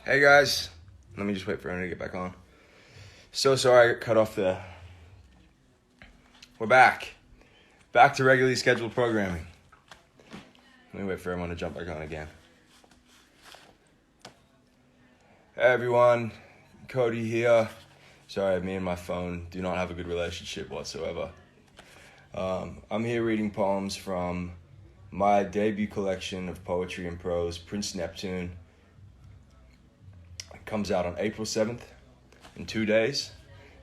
Hey guys, let me just wait for him to get back on. So sorry I got cut off there. We're back to regularly scheduled programming. Let me wait for everyone to jump back on again. Hey everyone, Cody here. Sorry, me and my phone do not have a good relationship whatsoever. I'm here reading poems from my debut collection of poetry and prose, Prince Neptune. It comes out on April 7th in 2 days,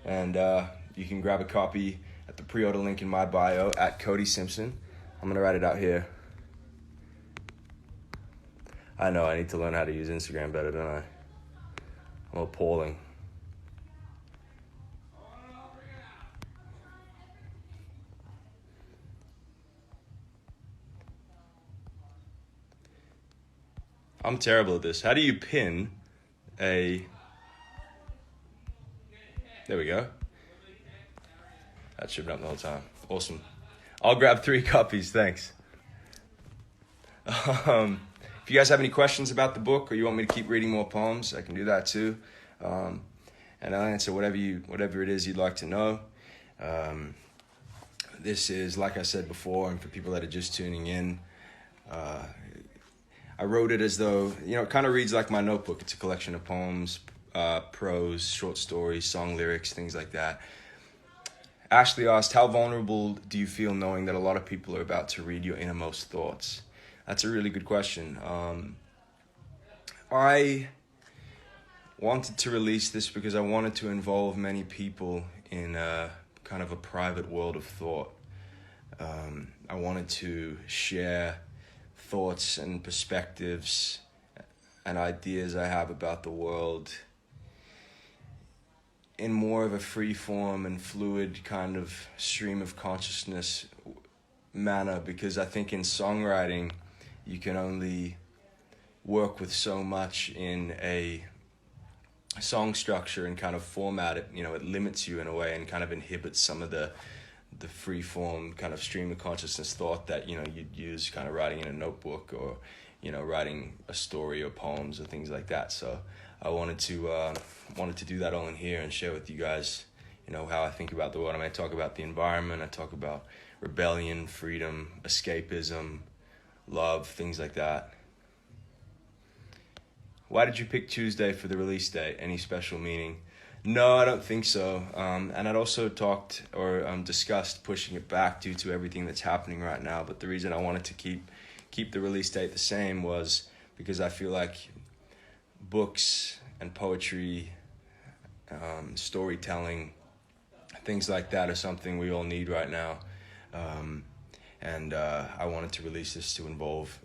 and you can grab a copy at the pre-order link in my bio at Cody Simpson. I'm gonna write it out here. I know I need to learn how to use Instagram better, don't I? I'm appalling. I'm terrible at this. How do you pin a... There we go. That should have been up the whole time. Awesome. I'll grab 3 copies, thanks. If you guys have any questions about the book or you want me to keep reading more poems, I can do that too. And I'll answer whatever it is you'd like to know. This is, like I said before, and for people that are just tuning in, I wrote it as though, it kind of reads like my notebook. It's a collection of poems, prose, short stories, song lyrics, things like that. Ashley asked, how vulnerable do you feel knowing that a lot of people are about to read your innermost thoughts? That's a really good question. I wanted to release this because I wanted to involve many people in kind of a private world of thought. I wanted to share thoughts and perspectives and ideas I have about the world in more of a free form and fluid kind of stream of consciousness manner, because I think in songwriting you can only work with so much in a song structure and kind of format it. It limits you in a way and kind of inhibits some of the free form kind of stream of consciousness thought that you'd use kind of writing in a notebook or writing a story or poems or things like that. So I wanted to do that all in here and share with you guys how I think about the world. I talk about the environment, I talk about rebellion, freedom, escapism, love, things like that. Why did you pick Tuesday for the release date? Any special meaning? No, I don't think so. And I'd also talked or discussed pushing it back due to everything that's happening right now. But the reason I wanted to keep the release date the same was because I feel like books and poetry, storytelling, things like that are something we all need right now. And I wanted to release this to involve,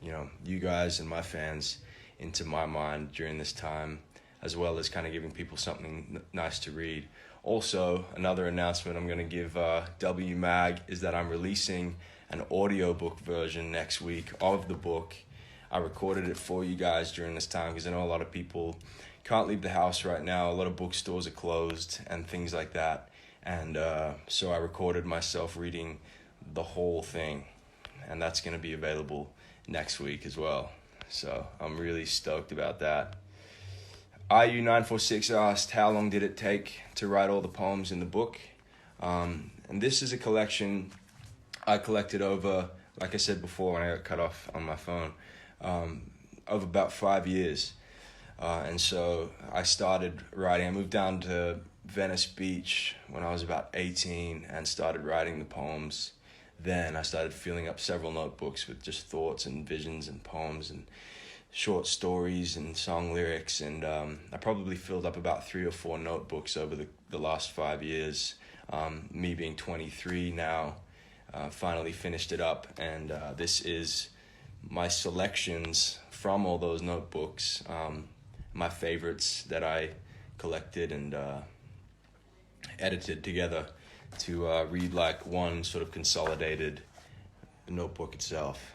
you guys and my fans into my mind during this time, as well as kind of giving people something nice to read. Also, another announcement I'm going to give WMAG is that I'm releasing an audiobook version next week of the book. I recorded it for you guys during this time because I know a lot of people can't leave the house right now. A lot of bookstores are closed and things like that. And so I recorded myself reading the whole thing, and that's going to be available next week as well. So I'm really stoked about that. IU946 asked, how long did it take to write all the poems in the book? And this is a collection I collected over, like I said before when I got cut off on my phone, of about 5 years. And so I started writing. I moved down to Venice Beach when I was about 18 and started writing the poems. Then I started filling up several notebooks with just thoughts and visions and poems and short stories and song lyrics, and I probably filled up about 3 or 4 notebooks over the last 5 years. Me being 23 now, finally finished it up, and this is my selections from all those notebooks, my favorites that I collected and edited together to read like one sort of consolidated notebook itself.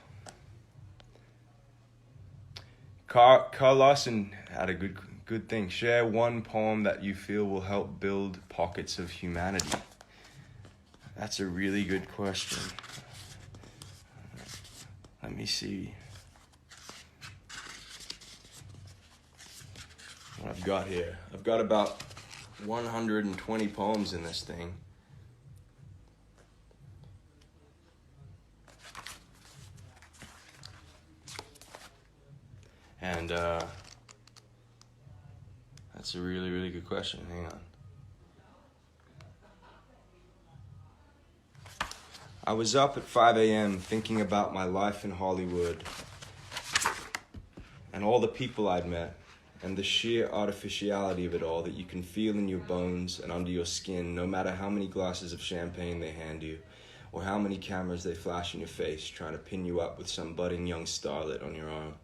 Carl Larson had a good thing. Share one poem that you feel will help build pockets of humanity. That's a really good question. Let me see. I've got here. I've got about 120 poems in this thing. And that's a really, really good question. Hang on. I was up at 5 a.m. thinking about my life in Hollywood and all the people I'd met and the sheer artificiality of it all that you can feel in your bones and under your skin, no matter how many glasses of champagne they hand you or how many cameras they flash in your face trying to pin you up with some budding young starlet on your arm.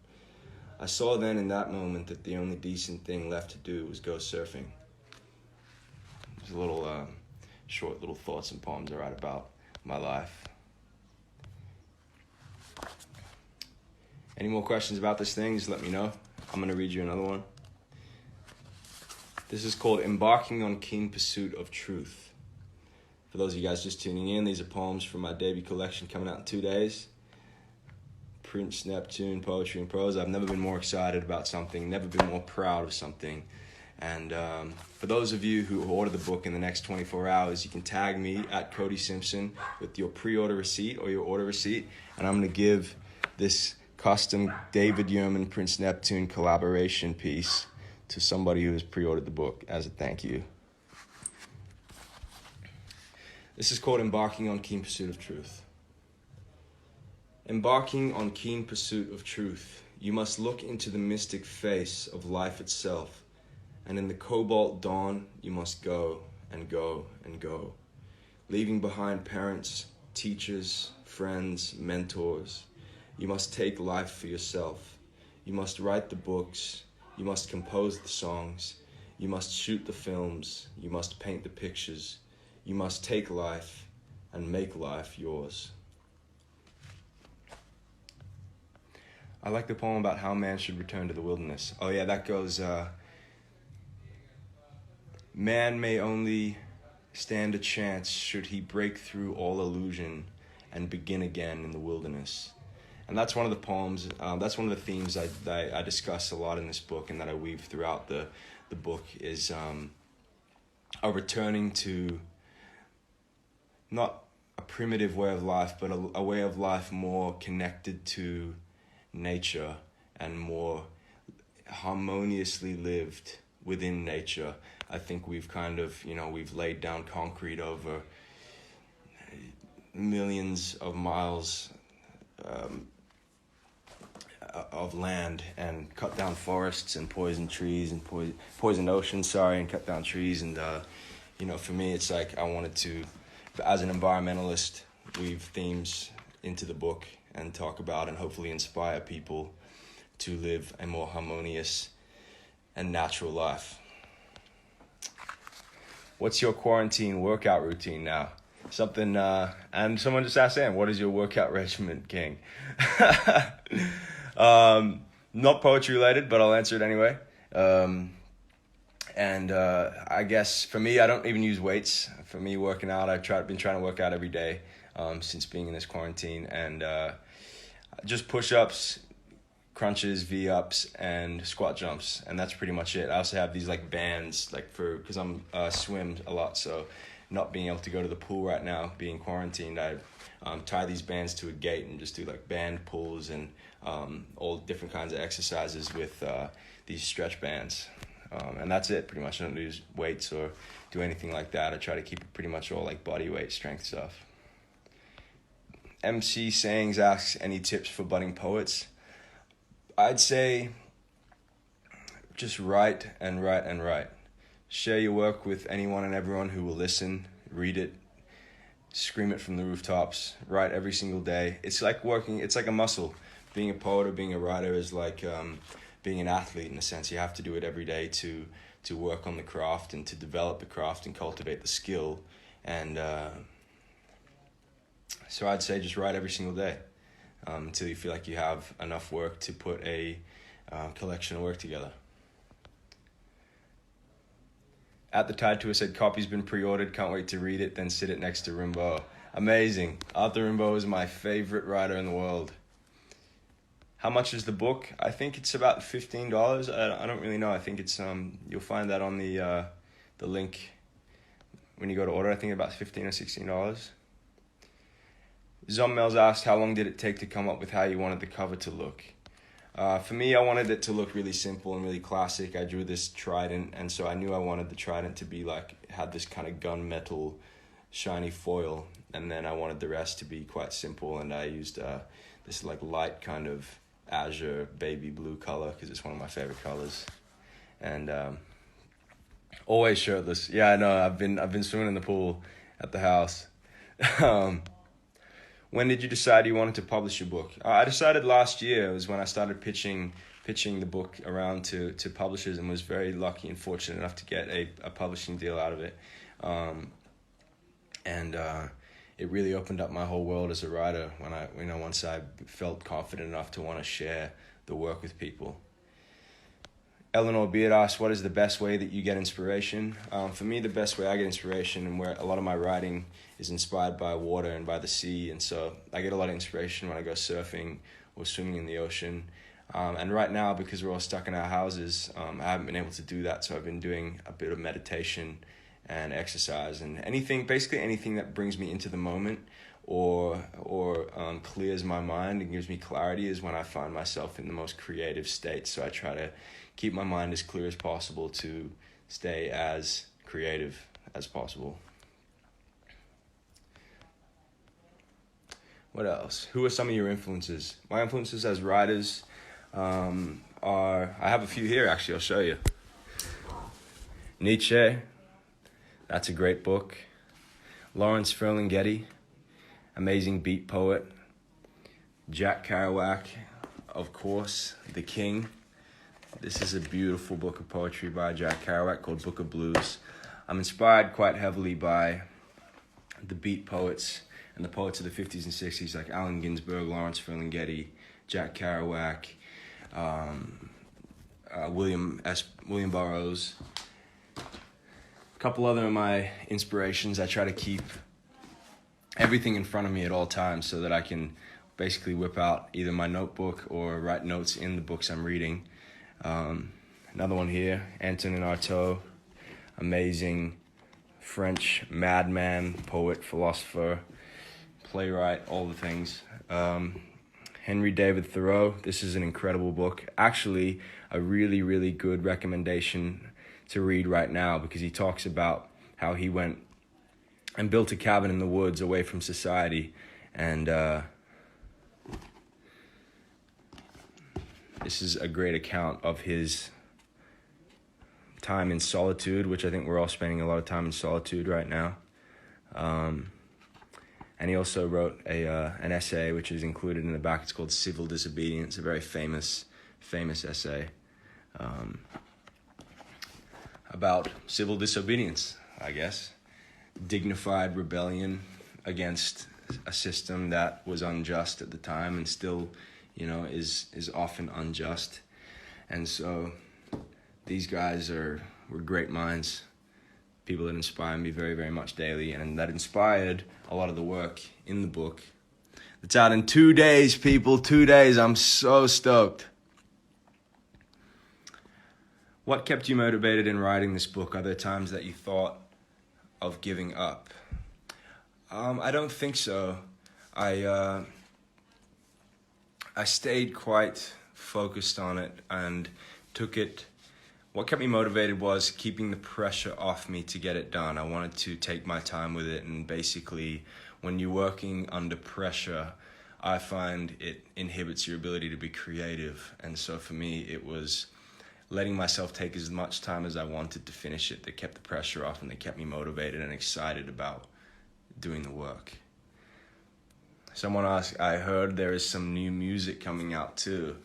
I saw then in that moment that the only decent thing left to do was go surfing. There's a little short little thoughts and poems I write about my life. Any more questions about this thing, just let me know. I'm going to read you another one. This is called Embarking on Keen Pursuit of Truth. For those of you guys just tuning in, these are poems from my debut collection coming out in 2 days. Prince Neptune, Poetry and Prose. I've never been more excited about something, never been more proud of something. And for those of you who order the book in the next 24 hours, you can tag me at Cody Simpson with your pre-order receipt or your order receipt. And I'm going to give this custom David Yurman Prince Neptune collaboration piece to somebody who has pre-ordered the book as a thank you. This is called Embarking on Keen Pursuit of Truth. Embarking on keen pursuit of truth, you must look into the mystic face of life itself. And in the cobalt dawn, you must go and go and go, leaving behind parents, teachers, friends, mentors. You must take life for yourself. You must write the books. You must compose the songs. You must shoot the films. You must paint the pictures. You must take life and make life yours. I like the poem about how man should return to the wilderness. Oh yeah, that goes... Man may only stand a chance should he break through all illusion and begin again in the wilderness. And that's one of the poems, that's one of the themes I discuss a lot in this book and that I weave throughout the book is a returning to not a primitive way of life, but a way of life more connected to nature and more harmoniously lived within nature. I think we've kind of, we've laid down concrete over millions of miles of land and cut down forests and poisoned trees and poisoned oceans, and cut down trees. And, for me, it's like I wanted to, as an environmentalist, weave themes into the book and talk about and hopefully inspire people to live a more harmonious and natural life. What's your quarantine workout routine now? Something, and someone just asked Sam, what is your workout regimen, King? Not poetry related, but I'll answer it anyway. I guess for me, I don't even use weights. For me, working out, I've been trying to work out every day since being in this quarantine, and just push-ups, crunches, V-ups, and squat jumps, and that's pretty much it. I also have these bands, because I'm swim a lot, so not being able to go to the pool right now, being quarantined, I tie these bands to a gate and just do band pulls and all different kinds of exercises with these stretch bands, and that's it pretty much. I don't use weights or do anything like that. I try to keep it pretty much all body weight strength stuff. MC Sayings asks, any tips for budding poets? I'd say just write and write and write. Share your work with anyone and everyone who will listen, read it, scream it from the rooftops, write every single day. It's like working, it's like a muscle. Being a poet or being a writer is like being an athlete in a sense. You have to do it every day to work on the craft and to develop the craft and cultivate the skill. And so I'd say just write every single day. Until you feel like you have enough work to put a collection of work together. At the Tide Tour said, copy's been pre-ordered, can't wait to read it, then sit it next to Rimbaud. Amazing. Arthur Rimbaud is my favorite writer in the world. How much is the book? I think it's about $15. I don't really know. I think it's you'll find that on the link when you go to order. I think about $15 or $16. Zommels asked, how long did it take to come up with how you wanted the cover to look? For me, I wanted it to look really simple and really classic. I drew this trident, and so I knew I wanted the trident to be had this kind of gunmetal shiny foil, and then I wanted the rest to be quite simple, and I used this light kind of azure baby blue color because it's one of my favorite colors. And always shirtless. Yeah, I know. I've been swimming in the pool at the house. When did you decide you wanted to publish your book? I decided last year. It was when I started pitching the book around to publishers, and was very lucky and fortunate enough to get a publishing deal out of it. It really opened up my whole world as a writer once I felt confident enough to want to share the work with people. Eleanor Beard asked, what is the best way that you get inspiration? For me, the best way I get inspiration, and where a lot of my writing is inspired by water and by the sea, and so I get a lot of inspiration when I go surfing or swimming in the ocean. And right now, because we're all stuck in our houses, I haven't been able to do that, so I've been doing a bit of meditation and exercise, and basically anything that brings me into the moment or clears my mind and gives me clarity is when I find myself in the most creative state. So I try to keep my mind as clear as possible to stay as creative as possible. What else? Who are some of your influences? My influences as writers I have a few here, actually. I'll show you. Nietzsche. That's a great book. Lawrence Ferlinghetti, amazing beat poet. Jack Kerouac, of course, the king. This is a beautiful book of poetry by Jack Kerouac called Book of Blues. I'm inspired quite heavily by the beat poets and the poets of the 50s and 60s like Allen Ginsberg, Lawrence Ferlinghetti, Jack Kerouac, William Burroughs. A couple other of my inspirations. I try to keep everything in front of me at all times so that I can basically whip out either my notebook or write notes in the books I'm reading. Another one here, Antonin Artaud, amazing French madman, poet, philosopher, playwright, all the things. Henry David Thoreau, this is an incredible book. Actually, a really, really good recommendation to read right now, because he talks about how he went and built a cabin in the woods away from society, and this is a great account of his time in solitude, which I think we're all spending a lot of time in solitude right now. And he also wrote an essay which is included in the back. It's called Civil Disobedience, a very famous essay about civil disobedience, I guess. Dignified rebellion against a system that was unjust at the time and still, is often unjust. And so these guys were great minds, people that inspire me very, very much daily, and that inspired a lot of the work in the book. It's out in 2 days, people, 2 days. I'm so stoked. What kept you motivated in writing this book? Are there times that you thought of giving up? I don't think so. I stayed quite focused on it and took it. What kept me motivated was keeping the pressure off me to get it done. I wanted to take my time with it, and basically when you're working under pressure, I find it inhibits your ability to be creative. And so for me, it was letting myself take as much time as I wanted to finish it that kept the pressure off and that kept me motivated and excited about doing the work. Someone asked, I heard there is some new music coming out too.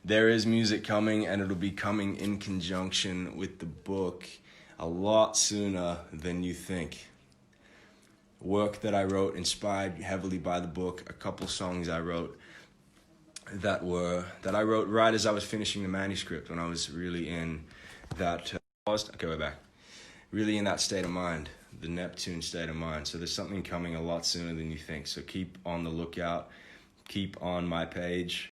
There is music coming, and it'll be coming in conjunction with the book a lot sooner than you think. Work that I wrote inspired heavily by the book. A couple songs I wrote that I wrote right as I was finishing the manuscript, when I was really in that really in that state of mind, the Neptune state of mind. So there's something coming a lot sooner than you think. So keep on the lookout. Keep on my page.